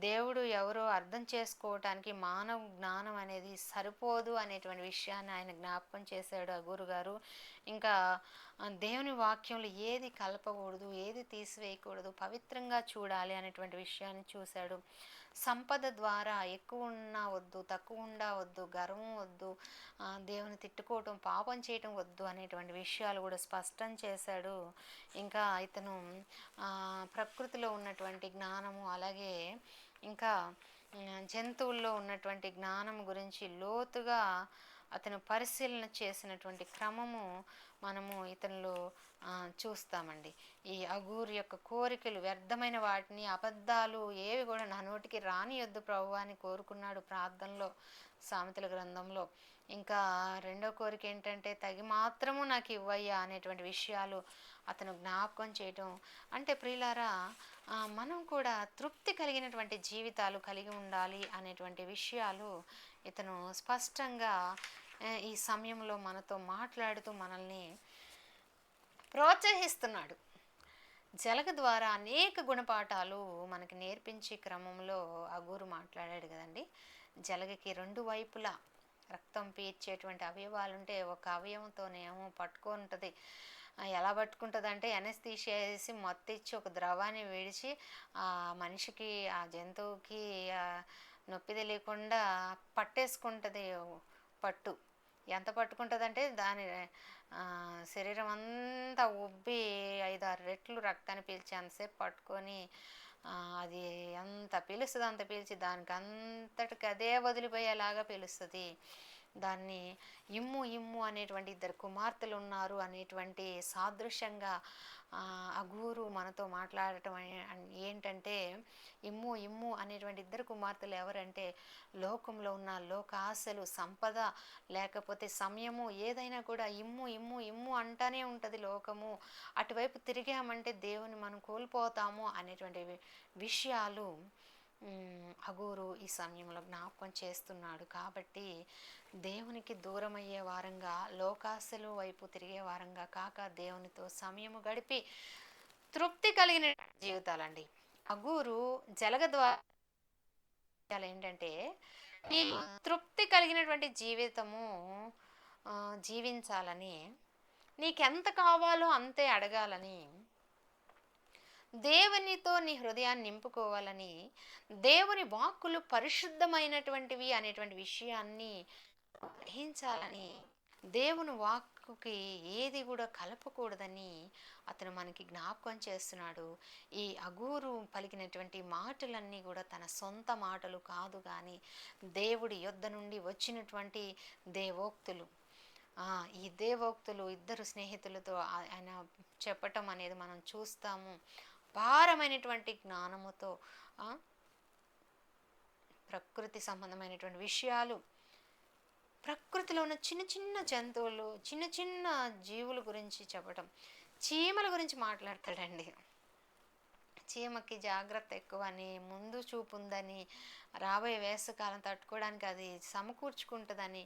దేవుడు ఎవరో అర్థం చేసుకోవటానికి మానవ జ్ఞానం అనేది సరిపోదు అనేటువంటి విషయాన్ని ఆయన జ్ఞాపకం చేశాడు అగూరు గారు. ఇంకా దేవుని వాక్యంలో ఏది కలపకూడదు, ఏది తీసివేయకూడదు, పవిత్రంగా చూడాలి అనేటువంటి విషయాన్ని చూశాడు. సంపద ద్వారా ఎక్కువ ఉన్నా వద్దు, తక్కువ ఉండా వద్దు, గర్వం వద్దు, దేవుని తిట్టుకోవటం, పాపం చేయటం వద్దు అనేటువంటి విషయాలు కూడా స్పష్టం చేశాడు. ఇంకా ఇతను ప్రకృతిలో ఉన్నటువంటి జ్ఞానము, అలాగే ఇంకా జంతువుల్లో ఉన్నటువంటి జ్ఞానం గురించి లోతుగా అతను పరిశీలన చేసినటువంటి క్రమము మనము ఇతనిలో చూస్తామండి. ఈ అగూరు యొక్క కోరికలు, వ్యర్థమైన వాటిని, అబద్ధాలు ఏవి కూడా నా నోటికి రానియొద్దు ప్రభువా అని కోరుకున్నాడు ప్రార్థనలో, సామెతల గ్రంథంలో. ఇంకా రెండో కోరిక ఏంటంటే తగి మాత్రము నాకు ఇవ్వయ్యా అనేటువంటి విషయాలు. అతను జ్ఞాపకం చేయటం. అంటే ప్రియులారా, మనం కూడా తృప్తి కలిగినటువంటి జీవితాలు కలిగి ఉండాలి అనేటువంటి విషయాలు ఇతను స్పష్టంగా ఈ సమయంలో మనతో మాట్లాడుతూ మనల్ని ప్రోత్సహిస్తున్నాడు. జలగ ద్వారా అనేక గుణపాఠాలు మనకి నేర్పించే క్రమంలో అగూరు మాట్లాడాడు కదండి. జలగకి రెండు వైపులా రక్తం పీల్చేటువంటి అవయవాలు ఉంటే ఒక అవయవంతోనేమో పట్టుకుంటుంది. ఎలా పట్టుకుంటుంది అంటే ఎనస్థీషియా వేసి మత్తిచ్చి ఒక ద్రవాన్ని విడిచి ఆ మనిషికి, ఆ జంతువుకి నొప్పి తెలియకుండా పట్టేసుకుంటుంది. పట్టు ఎంత పట్టుకుంటుంది అంటే దాని శరీరం అంతా ఉబ్బి 5-6 రెట్లు రక్తాన్ని పీల్చి అంతసేపు పట్టుకొని అది ఎంత పీలుస్తుంది అంత పీల్చి దానికి అంతటికి అదే వదిలిపోయేలాగా పీలుస్తుంది. దాన్ని ఇమ్ము ఇమ్ము అనేటువంటి 2 కుమార్తెలు ఉన్నారు అనేటువంటి సాదృశ్యంగా అగూరు మనతో మాట్లాడటం ఏంటంటే, ఇమ్ము ఇమ్ము అనేటువంటి 2 కుమార్తెలు ఎవరంటే, లోకంలో ఉన్న లోకాశలు, సంపద, లేకపోతే సమయము, ఏదైనా కూడా ఇమ్ము ఇమ్ము ఇమ్ము అంటానే ఉంటుంది లోకము. అటువైపు తిరిగామంటే దేవుని మనం కోల్పోతాము అనేటువంటి విషయాలు అగూరు ఈ సమయంలో జ్ఞాపకం చేస్తున్నాడు. కాబట్టి దేవునికి దూరం అయ్యే వారంగా, లోకాశలు వైపు తిరిగే వారంగా కాక దేవునితో సమయము గడిపి తృప్తి కలిగిన జీవితాలండి. అగూరు జలగ ద్వారా ఏంటంటే, నీకు తృప్తి కలిగినటువంటి జీవితము జీవించాలని, నీకెంత కావాలో అంతే అడగాలని, దేవునితో నీ హృదయాన్ని నింపుకోవాలని, దేవుని వాక్కులు పరిశుద్ధమైనటువంటివి అనేటువంటి విషయాన్ని గ్రహించాలని, దేవుని వాక్కుకి ఏది కూడా కలపకూడదని అతను మనకి జ్ఞాపకం చేస్తున్నాడు. ఈ అగూరు పలికినటువంటి మాటలన్నీ కూడా తన సొంత మాటలు కాదు, కానీ దేవుడి యొద్ద నుండి వచ్చినటువంటి దేవోక్తులు. ఈ దేవోక్తులు 2 స్నేహితులతో ఆయన చెప్పటం అనేది మనం చూస్తాము. భారమైనటువంటి జ్ఞానముతో ప్రకృతి సంబంధమైనటువంటి విషయాలు, ప్రకృతిలో ఉన్న చిన్న చిన్న జంతువులు, చిన్న చిన్న జీవుల గురించి చెప్పటం. చీమల గురించి మాట్లాడతాడండి. చీమకి జాగ్రత్త ఎక్కువ అని, ముందు చూపు ఉందని, రాబోయే వేసవకాలం తట్టుకోవడానికి అది సమకూర్చుకుంటుందని,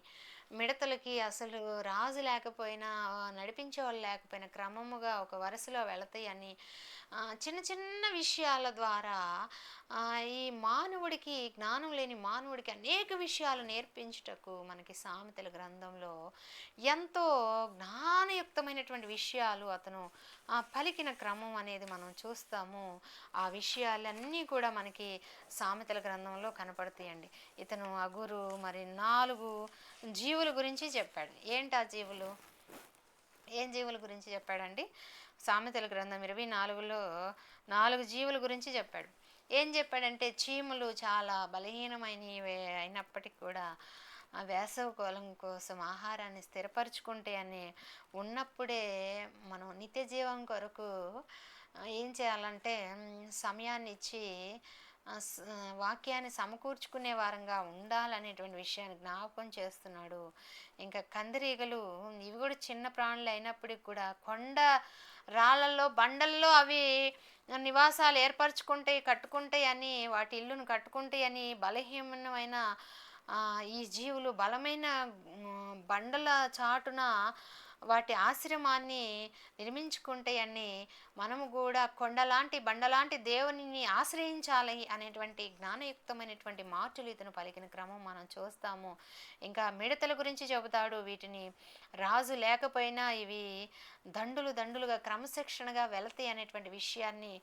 మిడతలకి అసలు రాజు లేకపోయినా, నడిపించే వాళ్ళు లేకపోయినా క్రమముగా ఒక వరుసలో వెళతాయి అని, చిన్న చిన్న విషయాల ద్వారా ఈ మానవుడికి, జ్ఞానం లేని మానవుడికి అనేక విషయాలు నేర్పించుటకు మనకి సామెతల గ్రంథంలో ఎంతో జ్ఞానయుక్తమైనటువంటి విషయాలు అతను పలికిన క్రమం అనేది మనం చూస్తాము. ఆ విషయాలన్నీ కూడా మనకి సామెతల గ్రంథంలో కనపడతాయండి. ఇతను అగూరు మరి 4 జీవుల గురించి చెప్పాడు. ఏంటి ఆ జీవులు? ఏం జీవుల గురించి చెప్పాడండి? సామెతల గ్రంథం 24లో 4 జీవుల గురించి చెప్పాడు. ఏం చెప్పాడంటే, చీమలు చాలా బలహీనమైనవి అయినప్పటికీ కూడా వేసవకాలం కోసం ఆహారాన్ని స్థిరపరచుకుంటే అని ఉన్నప్పుడే మనం నిత్య జీవం కొరకు ఏం చేయాలంటే సమయాన్ని ఇచ్చి వాక్యాన్ని సమకూర్చుకునే వారంగా ఉండాలనేటువంటి విషయాన్ని జ్ఞాపకం చేస్తున్నాడు. ఇంకా కందిరీగలు, ఇవి కూడా చిన్న ప్రాణులు అయినప్పటికి కూడా కొండ రాళ్ళల్లో, బండల్లో అవి నివాసాలు ఏర్పరచుకుంటాయి, కట్టుకుంటాయి అని, వాటి ఇల్లును కట్టుకుంటాయి అని, బలహీనమైన ఈ జీవులు బలమైన బండల చాటున వాటి ఆశ్రమాన్ని నిర్మించుకుంటాయని, మనము కూడా కొండలాంటి, బండలాంటి దేవునిని ఆశ్రయించాలి అనేటువంటి జ్ఞానయుక్తమైనటువంటి మాటలు ఇతను పలికిన క్రమం మనం చూస్తాము. ఇంకా మిడతల గురించి చెబుతాడు. వీటిని రాజు లేకపోయినా ఇవి దండులు దండులుగా క్రమశిక్షణగా వెళతాయి అనేటువంటి విషయాన్ని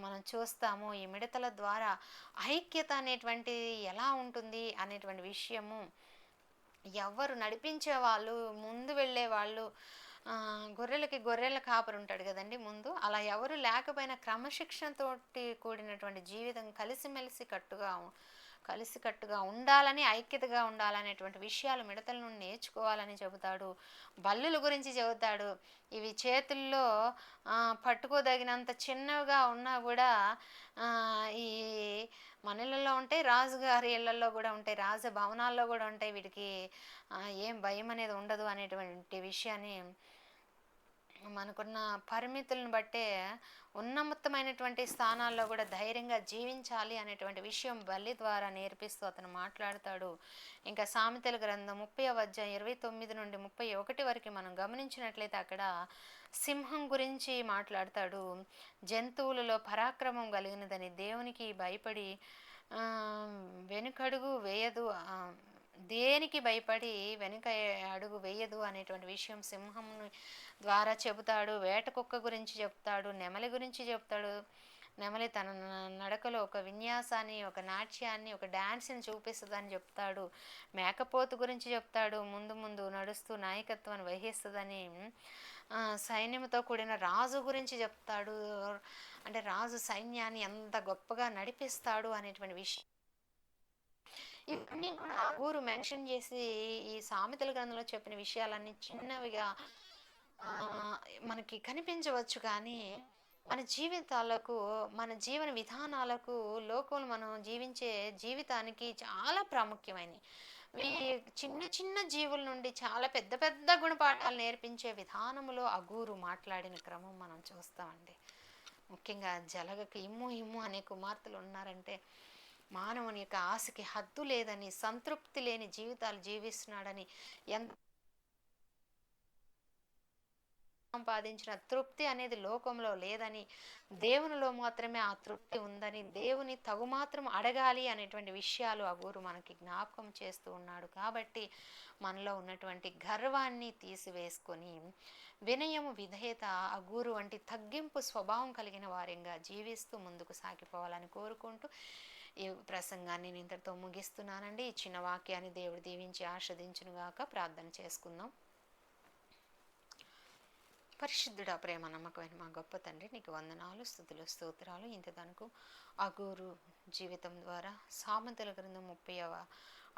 మనం చూస్తాము. ఈ మిడతల ద్వారా ఐక్యత అనేటువంటిది ఎలా ఉంటుంది అనేటువంటి విషయము, ఎవరు నడిపించే వాళ్ళు, ముందు వెళ్ళే వాళ్ళు, గొర్రెలకి గొర్రెల కాపరి ఉంటాడు కదండి ముందు, అలా ఎవరు లేకపోయినా క్రమశిక్షణతోటి కూడినటువంటి జీవితం, కలిసికట్టుగా ఉండాలని, ఐక్యతగా ఉండాలనేటువంటి విషయాలు మిడతల నుండి నేర్చుకోవాలని చెబుతాడు. బల్లుల గురించి చెబుతాడు. ఇవి చేతుల్లో పట్టుకోదగినంత చిన్నవిగా ఉన్నా కూడా ఈ మన ఇళ్ళల్లో ఉంటాయి, రాజుగారి ఇళ్ళల్లో కూడా ఉంటాయి, రాజభవనాల్లో కూడా ఉంటాయి. వీటికి ఏం భయం అనేది ఉండదు అనేటువంటి విషయాన్ని మనకున్న పరిమితులను బట్టే ఉన్నతమైనటువంటి స్థానాల్లో కూడా ధైర్యంగా జీవించాలి అనేటువంటి విషయం బలి ద్వారా నేర్పిస్తూ అతను మాట్లాడతాడు. ఇంకా సామెతల గ్రంథం 30వ అధ్యాయం 29 నుండి 31 వరకు మనం గమనించినట్లయితే అక్కడ సింహం గురించి మాట్లాడతాడు. జంతువులలో పరాక్రమం కలిగినదని, దేవునికి భయపడి ఆ, వెనుకడుగు వేయదు, దేనికి భయపడి వెనుక అడుగు వేయదు అనేటువంటి విషయం సింహం ద్వారా చెబుతాడు. వేట కుక్క గురించి చెప్తాడు, నెమలి గురించి చెప్తాడు. నెమలి తన నడకలో ఒక విన్యాసాన్ని, ఒక నాట్యాన్ని, ఒక డాన్స్ని చూపిస్తుందని చెప్తాడు. మేకపోతు గురించి చెప్తాడు, ముందు ముందు నడుస్తూ నాయకత్వాన్ని వహిస్తుందని. సైన్యంతో కూడిన రాజు గురించి చెప్తాడు, అంటే రాజు సైన్యాన్ని ఎంత గొప్పగా నడిపిస్తాడు అనేటువంటి విషయం ఇవన్నీ కూడా ఊరు మెన్షన్ చేసి ఈ సామెతల గ్రంథంలో చెప్పిన విషయాలన్నీ చిన్నవిగా ఆ, మనకి కనిపించవచ్చు, కానీ మన జీవితాలకు, మన జీవన విధానాలకు, లోకంలో మనం జీవించే జీవితానికి చాలా ప్రాముఖ్యమైనవి. ఈ చిన్న చిన్న జీవుల నుండి చాలా పెద్ద పెద్ద గుణపాఠాలు నేర్పించే విధానంలో అగూరు మాట్లాడిన క్రమం మనం చూస్తామండి. ముఖ్యంగా జలగకి ఇమ్ము ఇమ్ము అనే కుమార్తెలు ఉన్నారంటే మానవుని యొక్క ఆశకి హద్దు లేదని, సంతృప్తి లేని జీవితాలు జీవిస్తున్నాడని, ఎంత సంపాదించిన తృప్తి అనేది లోకంలో లేదని, దేవునిలో మాత్రమే ఆ తృప్తి ఉందని, దేవుని తగు మాత్రం అడగాలి అనేటువంటి విషయాలు అగూరు మనకి జ్ఞాపకం చేస్తూ ఉన్నాడు. కాబట్టి మనలో ఉన్నటువంటి గర్వాన్ని తీసివేసుకొని వినయము, విధేయత, అగూరు వంటి తగ్గింపు స్వభావం కలిగిన వారంగా జీవిస్తూ ముందుకు సాగిపోవాలని కోరుకుంటూ ఈ ప్రసంగాన్ని నేను ఇంతటితో ముగిస్తున్నానండి. ఈ చిన్న వాక్యాన్ని దేవుడు దీవించి ఆస్వాదించునుగాక. ప్రార్థన చేసుకుందాం. పరిశుద్ధుడా, ప్రేమ నమ్మకమైన మా గొప్ప తండ్రి, నీకు వందనాలు, స్తుతులు, స్తోత్రాలు. ఇంతదనుకు అగూరు జీవితం ద్వారా, సామెతల గ్రంథం 30వ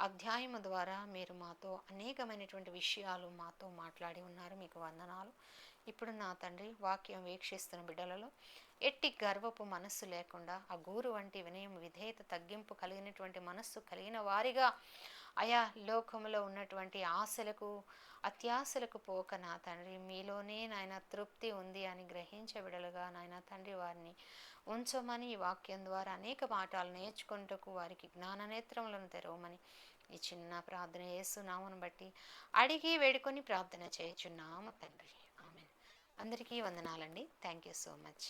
అధ్యాయము ద్వారా మీరు మాతో అనేకమైనటువంటి విషయాలు మాతో మాట్లాడి ఉన్నారు. మీకు వందనాలు. ఇప్పుడు నా తండ్రి, వాక్యం వీక్షిస్తున్న బిడ్డలలో ఎట్టి గర్వపు మనస్సు లేకుండా అగూరు వంటి వినయం, విధేయత, తగ్గింపు కలిగినటువంటి మనస్సు కలిగిన వారిగా ఆయా లోకంలో ఉన్నటువంటి ఆశలకు, అత్యాశలకు పోక నా తండ్రి, మీలోనే నాయన తృప్తి ఉంది అని గ్రహించే బిడలుగా నాయన తండ్రి వారిని ఉంచమని, ఈ వాక్యం ద్వారా అనేక పాఠాలు నేర్చుకుంటూ వారికి జ్ఞాన నేత్రములను తెరవమని ఈ చిన్న ప్రార్థన యేసు నామమును బట్టి అడిగి వేడుకొని ప్రార్థన చేయుచున్నాము తండ్రి. ఆమేన్. అందరికీ వందనాలండి. Thank you so much.